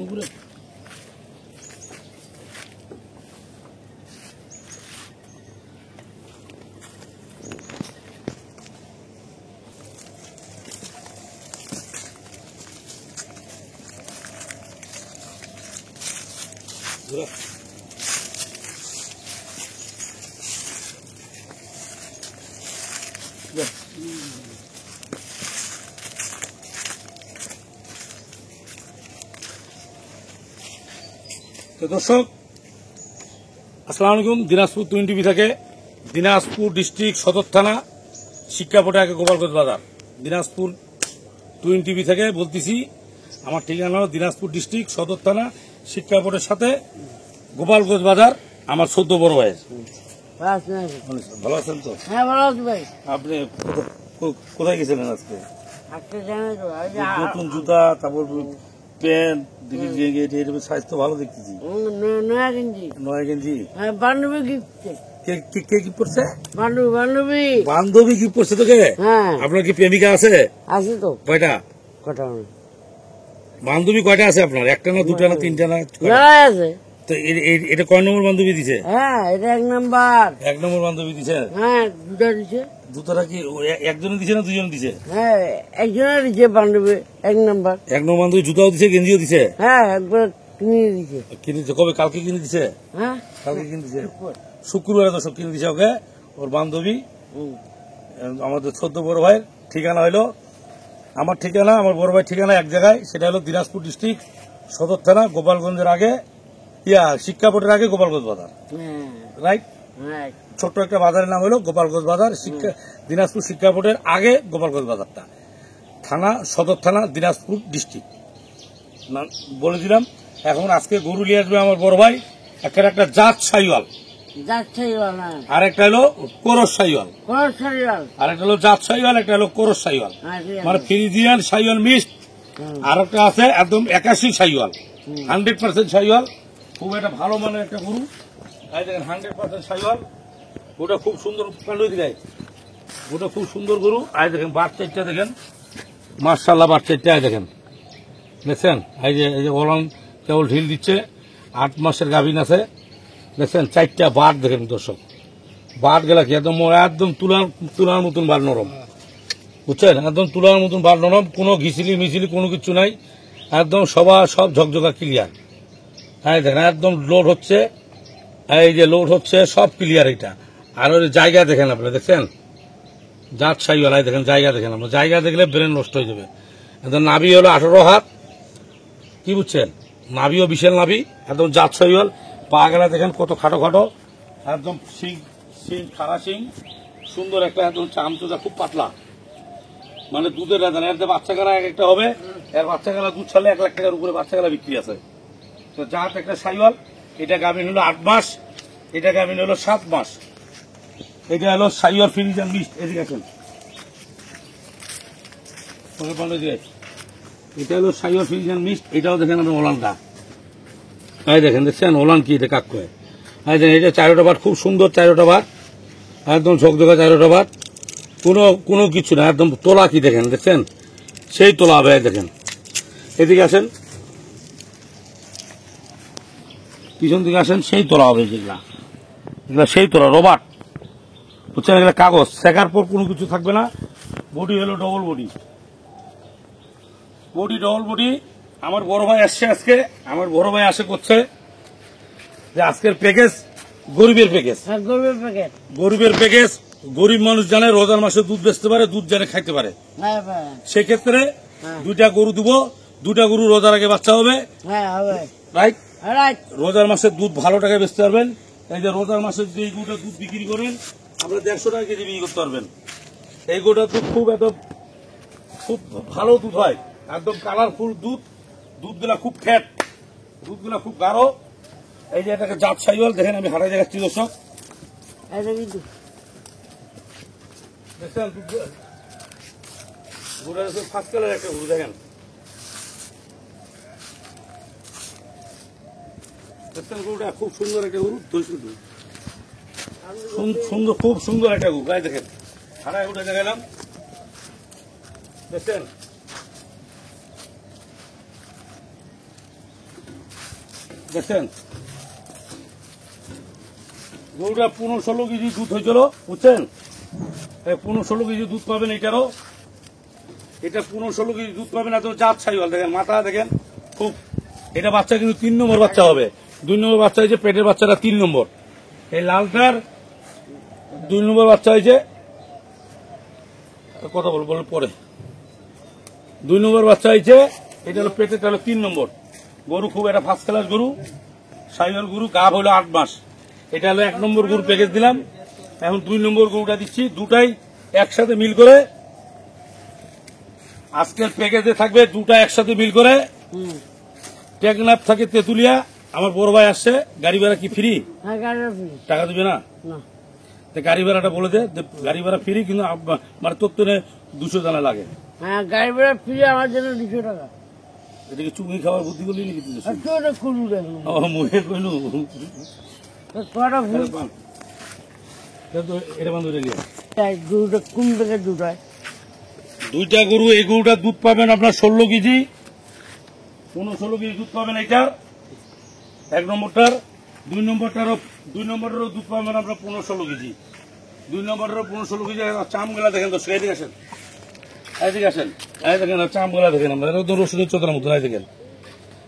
উপরে তো দর্শক আসসালামু আলাইকুম। দিনাজপুর 2 টিভি থেকে দিনাজপুর ডিস্ট্রিক্ট সদর থানা শিক্ষাপটে আগে গোপালগঞ্জ বাজার। দিনাজপুর 2 টিভি থেকে বলতেছি, আমার ঠিকানা হলো দিনাজপুর ডিস্ট্রিক্ট সদর থানা শিক্ষাপটের সাথে গোপালগঞ্জ বাজার। আমার 14 বড় ভাই। ভালো আছেন তো? হ্যাঁ ভালো আছি ভাই। আপনি কোথায় গেছিলেন আজকে? নতুন জুতা, তারপর প্যান্ট, সাইজ তো ভালো দেখতেছি। 9 গেঞ্জি। বান্ধবী গিফট। কে কি করছে? বান্ধবী কি করছে তোকে? হ্যাঁ। আপনার কি প্রেমিকা আছে? আছে তো। কয়টা? বান্ধবী কয়টা আছে আপনার? একটা না, দুটা না, তিনটা না? আছে। তো এটা কয় নম্বর বান্ধবী দিছে? হ্যাঁ, এটা 1 নাম্বার। 1 নম্বর বান্ধবী দিছে? হ্যাঁ, দুটা দিছে। দুটারা কি একজনে দিছে না দুজন দিছে? হ্যাঁ, একজনের দিছে বান্ধবী 1 নাম্বার। 1 নম্বর বান্ধবী জুতাও দিছে, গেঞ্জিও দিছে? হ্যাঁ, একবার কিনে দিছে। কিনেছে কবে? কালকে কিনে দিছে? হ্যাঁ, কালকে কিনে দিছে। শুক্রবারে তো সব কিনে দিছে ওকে, ওর বান্ধবী। আমাদের 14 বড় ভাইয়ের ঠিকানা হলো, আমার ঠিকানা, আমার বড় ভাইয়ের ঠিকানা এক জায়গায়, সেটা হলো দিনাজপুর ডিস্ট্রিক্ট সদর থানা গোপালগঞ্জের আগে, শিক্ষাপটের আগে গোপালগঞ্জ বাজার। রাইট? ছোট্ট একটা বাজারের নাম হলো গোপালগঞ্জ বাজার। দিনাজপুর শিক্ষাপটের আগে গোপালগঞ্জ বাজারটা, থানা সদর থানা দিনাজপুর ডিস্ট্রিক্ট বলে দিলাম। এখন আজকে গরু নিয়ে আসবে আমার বড় ভাই, একটা জাত শাহিওয়াল, আর একটা হলো কোরস শাহিওয়াল, আর একটা হলো জাত শাহিওয়াল, একটা হলো কোরস শাহিওয়াল, মানে ফ্রিজিয়ান শাহিওয়াল মিক্সড। আর একটা আছে একদম 81 শাহিওয়াল, 100% শাহিওয়াল। খুব একটা ভালো মানের একটা গরু। 100% শাহিওয়াল। ওটা খুব সুন্দর দেয়, ওটা খুব সুন্দর গরু। আজ দেখেন বাচ্চাটা দেখেন, মাশাআল্লাহ বাচ্চাটা দেখেন, দেখছেন? এই যে ওলান কেবল ঢিল দিচ্ছে, 8 মাসের গাভিন আছে, দেখছেন? 4টা বাট দেখেন দর্শক, বাট গেলা কি একদম তুলার মতন বার নরম, বুঝছেন? একদম তুলার মতন বার নরম, কোনো ঘিসিলি মিছিলি কোনো কিছু নাই, একদম সব ঝকঝকা ক্লিয়ার। হ্যাঁ দেখেন একদম লোড হচ্ছে, এই যে লোড হচ্ছে, সব ক্লিয়ার এটা। আর ওই জায়গা দেখেন আপনারা, দেখছেন? জাত শাহিওয়াল, দেখেন জায়গা দেখেন আপনার, জায়গা দেখলে ব্রেন নষ্ট হয়ে যাবে। একদম নাভি হলো 18 হাত, কি বুঝছেন? নাভিও বিশাল নাভি, একদম জাত শাহিওয়াল। পা গেলা দেখেন কত খাটো খাটো, একদম সিং খাড়া সিং, সুন্দর একটা একদম চামচোজা, খুব পাতলা, মানে দুধের রাজা। এর যে বাচ্চা গেলা এক একটা হবে, এর বাচ্চা গেলা দুধ ছাড়লে 1 লাখ টাকার উপরে বাচ্চা গেলা বিক্রি আছে। তো জাত একটা শাহিওয়াল, এটা গাভিন হলো 8 মাস, এটা গাভিন হলো 7 মাস। এটা হলো শাহিওয়াল ফ্রিজিয়ান মিক্সড। এদিকে আছেন, এটা হলো শাহিওয়াল ফ্রিজিয়ান মিক্সড। এটাও দেখেন আপনার ওলানটা, এই দেখেন, দেখছেন ওলান কি? এটা কাক কয়। এই দেখেন, এটা 4টা বাট, খুব সুন্দর 4টা বাট, একদম ঝকঝকা 4টা বাট, কোনো কিছু না, একদম তোলা কি দেখেন, দেখছেন? সেই তোলা হবে। দেখেন এদিকে আসেন, পিছন দিকে আসেন, সেই তোলা হবে যেগুলা, এগুলা সেই তোলা রবার্ট, বুঝছেন? এগুলা কাগজ, শেখার পর কোনো কিছু থাকবে না। বডি হলো ডবল বডি, ডবল বডি। আমার বড় ভাই আসছে আজকে, আমার বড় ভাই আসে করছে যে আজকের প্যাকেজ গরিবের প্যাকেজ, গরিবের প্যাকেজ। গরিব মানুষ জানে রোজার মাসে দুধ বেচতে পারে, দুধ জানে খাইতে পারে, সেক্ষেত্রে 2টা গরু দিব। 2টা গরু রোজার আগে বাচ্চা হবে, রাইট? রোজার মাসে দুধ ভালো টাকায় বেচতে পারবেন। এই যে রোজার মাসে যদি এই গরুটা দুধ বিক্রি করেন, আপনারা 150 টাকা কেজি বিক্রি করতে পারবেন। এই গরুটার দুধ খুব ভালো দুধ হয়, একদম কালারফুল দুধ, দুধগুলা খুব ফ্যাট, দুধগুলা খুব গাঢ়। এই যে এটাকে জাত শাহিওয়াল, দেখেন আমি হাঁটাই দেখাচ্ছি দর্শক, দেখছেন? গরুটা ফার্স্ট কালার একটা গরু দেখেন, গরুটা খুব সুন্দর একটা গরু, সুন্দর, খুব সুন্দর একটা গরু। গায়ে দেখেন হারায় উঠে দেখালাম, দেখছেন? দেখছেন গরুটা 15-16 কেজি দুধ হয়েছিল, বুঝছেন? 15-16 কেজি দুধ পাবেন এটারও, এটা 15-16 কেজি দুধ পাবেন। এত জাত ছাইওয়াল দেখেন, মাথা দেখেন খুব। এটা বাচ্চা কিন্তু 3 নম্বর বাচ্চা হবে, 2 নম্বর বাচ্চা হয়েছে, পেটের বাচ্চাটা 3 নম্বর। এই লালটার 2 নম্বর বাচ্চা হয়েছে, কথা বলবো পরে। 2 নম্বর বাচ্চা হয়েছে, এটা হলো পেটেরটা হলো 3 নম্বর। গরু খুব একটা ফার্স্ট ক্লাস গরু, সাইওয়াল গরু, গাভ হলো 8 মাস। এটা হলো 1 নম্বর গরু প্যাকেজ দিলাম। এখন 2 নম্বর গরুটা দিচ্ছি, দুটাই একসাথে মিল করে আজকের প্যাকেজে থাকবে, দুটা একসাথে মিল করে। টেকনাফ থাকে তেতুলিয়া, আমার বড় ভাই আসছে। গাড়ি ভাড়া কি ফ্রি? হ্যাঁ, গাড়িটা ফ্রি। টাকা দিবে না? না। গাড়ি ভাড়াটা বলে দে, গাড়ি ভাড়া ফ্রি, কিন্তু মানে তোর তো 200 দানা লাগে। হ্যাঁ, গাড়ি ভাড়া ফ্রি, আমার জন্য 200 টাকা। এটাকে চুঙ্গি খাওয়ার বুদ্ধি করলি নাকি তুই? আর তোর করু দেখুন মুখে কইলু কটা ভুল। এটা বন্ধ হয়ে গেল। গরুটা কোন থেকে দুটায়? দুইটা গরু, এই গরুটার দুধ পাবেন আপনার 16 কেজি, 15-16 কেজি দুধ পাবেন এইটার, 1 নম্বরটার। 2 নম্বরটারও দুধ পাবেন আপনার 15-16 কেজি, 2 নম্বরেরও 15-16 কেজি। চামগুলা দেখেন তো, এদিকে আসেন, এদিকে আসেন, এই দেখেন চামগুলা দেখেন, আমরা রসুনের চোদ্দার মতো দেখেন,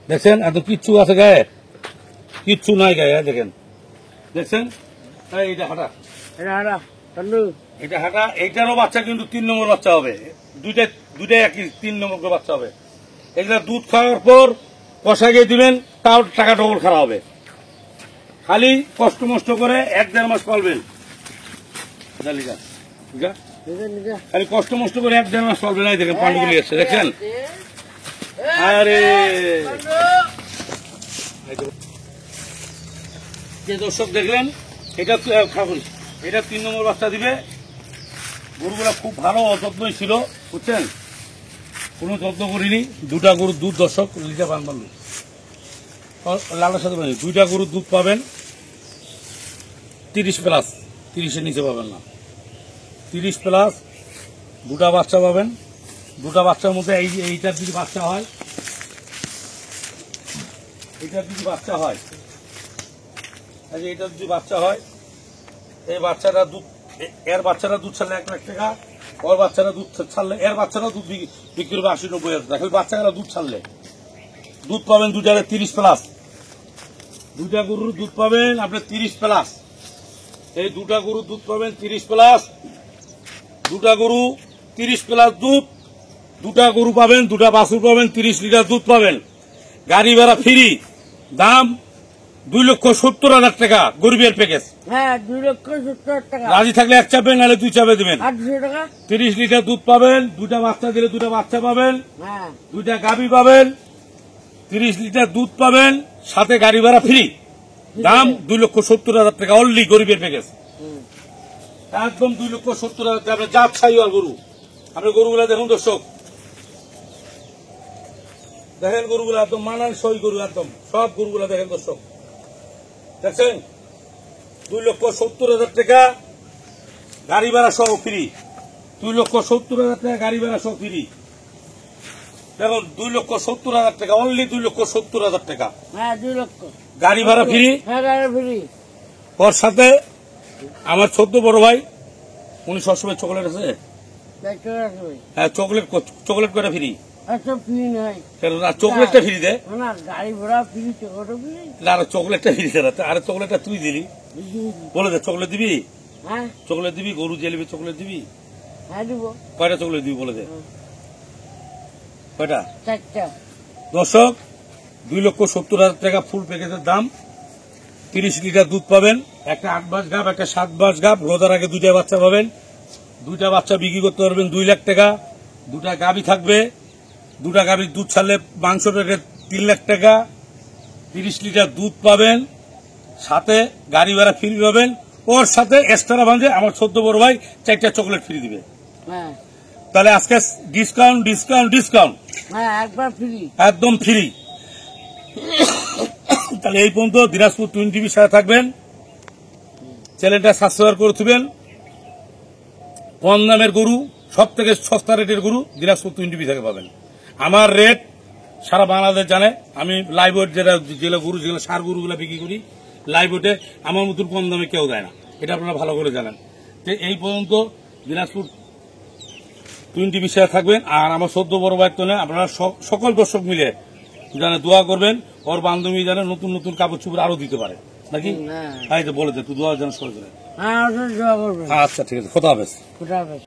দেখছেন? এত কিচ্ছু আছে গায়ে? কিচ্ছু নাই গায়ে, দেখেন, দেখছেন? এইটা হাঁটা, এটা হাঁটা। এইটারও বাচ্চা কিন্তু 3 নম্বর বাচ্চা হবে, দুইটাই একই 3 নম্বর করে বাচ্চা হবে। এগুলা দুধ খাওয়ার পর কষা গিয়ে দিবেন, তাও টাকা ডবল খারাপ হবে। খালি কষ্ট মষ্ট করে 1-1.5 মাস পালবেন, খালি কষ্ট মষ্ট করে 1-1.5 মাস পালবেন। এই দেখেন পান্ডুগুলি এসছে, দেখছেন? আরে যে দর্শক দেখলেন, এটা খাবুন, এটা 3 নম্বর বাচ্চা দিবে। গরুগুলা খুব ভালো অযত্নই ছিল, বুঝছেন? কোনো যত্ন করিনি। 2টা গরুর দুধ দর্শক লিটার বানবান লালের সাথে পাবেন, 2টা গরুর দুধ পাবেন 30+, 30-এর নিচে পাবেন না, 30+। 2টা বাচ্চা পাবেন, 2টা বাচ্চার মধ্যে এইটার যদি বাচ্চা হয়, এইটার যদি বাচ্চা হয়, এইটার যদি বাচ্চা হয়, এই বাচ্চাটা দুধ, এর বাচ্চারা দুধ ছাড়লে 1 লাখ টাকা, ওর বাচ্চারা দুধ ছাড়লে, এর বাচ্চারা দুধ বিক্রি করবে 80-90 হাজার টাকা। খালি বাচ্চারা দুধ ছাড়লে দুধ পাবেন 2টারে 30+। 2টা গরুর দুধ পাবেন আপনি 30+। এই 2টা গরুর দুধ পাবেন 30+। 2টা গরু 30+ দুধ, 2টা গরু পাবেন, 2টা বাছুর পাবেন, 30 লিটার দুধ পাবেন। গাড়ি ভাড়া ফ্রি, দাম 2,70,000 টাকা গরিবের প্যাকেজ। হ্যাঁ, 2,70,000 টাকা। রাজি থাকলে 1 চাপে, নাহলে 2 চাপে দেবেন। 800 টাকা। 30 লিটার দুধ পাবেন, 2টা বাচ্চা দিলে 2টা বাচ্চা পাবেন, হ্যাঁ, 2টা গাভী পাবেন, 30 লিটার দুধ পাবেন, সাথে গাড়ি ভাড়া ফ্রি, দাম 2,70,000 টাকা অনলি গরিবের প্যাকেজ। একদম 2,70,000 টাকা। আপনি জাত ছাইওয়াল গরু, আপনি গরুগুলা দেখুন দর্শক, দেখেন গরুগুলা একদম মানানসই গরু, একদম সব গরুগুলা দেখেন দর্শক, দেখছেন? 2,70,000 টাকা গাড়ি ভাড়া সহ ফ্রি, 2,70,000 টাকা গাড়ি ভাড়া সহ ফ্রি। দেখুন 2,70,000 টাকা অনলি, 2,70,000 টাকা হ্যাঁ, 2 লক্ষ। গাড়ি ভাড়া ফ্রি। হ্যাঁ, গাড়ি ফ্রি। ওর সাথে আমার 14 বড় ভাই, উনি সবসময় চকলেট আছে, হ্যাঁ চকলেট করে ফ্রি। আচ্ছা, ফ্রি নাই। চকলেটটা ফ্রি দে না, গাড়ি ভাড়া ফ্রি, চকলেট ফ্রি। না, চকলেটটা ফ্রি দে, আরে চকলেটটা তুই দিলি, বলে দে চকলেট দিবি, হ্যাঁ, চকলেট দিবি, গরু জেলিবি চকলেট দিবি। হ্যাঁ দিব। কয়টা চকলেট দিবি বলে দে, কয়টা? 4টা। দর্শক 2,70,000 টাকা ফুল প্যাকেজের দাম। 30 লিটার দুধ পাবেন, একটা 8 মাস গাভ, একটা 7 মাস গাভ, রোজার আগে 2টা বাচ্চা পাবেন, 2টা বাচ্চা বিক্রি করতে পারবেন 2 লাখ টাকা। 2টা গাভী থাকবে, 2টা গাভীর দুধ ছাড়লে মাংস প্যাকেট 3 লাখ টাকা। 30 লিটার দুধ পাবেন, সাথে গাড়ি ভাড়া ফ্রি পাবেন। ওর সাথে এক্সট্রা ভাঙে আমার 14 বড় ভাই 4টা চকলেট ফ্রি দিবে। হ্যাঁ, তাহলে আজকে ডিসকাউন্ট ডিসকাউন্ট ডিসকাউন্ট হ্যাঁ একবার ফ্রি। একদম ফ্রি। তাহলে এই পর্যন্ত দিনাজপুর টুইন টিভির সাথে থাকবেন, চ্যানেলটা সাবস্ক্রাইব করে থুবেন। কম দামের গরু, সব থেকে সস্তা রেটের গরু দিনাজপুর টুইন টিভি থেকে পাবেন। আমার রেট সারা বাংলাদেশ জানে। আমি লাইভ ওয়েট যেগুলো গরু, যেগুলো সার গরুগুলো বিক্রি করি লাইভ ওয়েটে আমার মতন কম দামে কেউ দেয় না, এটা আপনারা ভালো করে জানেন। তো এই পর্যন্ত দিনাজপুর টুইন টিভির সাথে থাকবেন। আর আমার 14 বড় ভাইয়ের জন্য আপনারা সকল দর্শক মিলে জানে দোয়া করবেন, ওর বান্ধবী জানে নতুন নতুন কাপড় চোপড় আরো দিতে পারে নাকি। হ্যাঁ তাই তো বলে দে, একটু দোয়া যেন সবাই করে। হ্যাঁ দোয়া করবেন। আচ্ছা ঠিক আছে, খোদা হাফেজ। খুদা হাফেজ।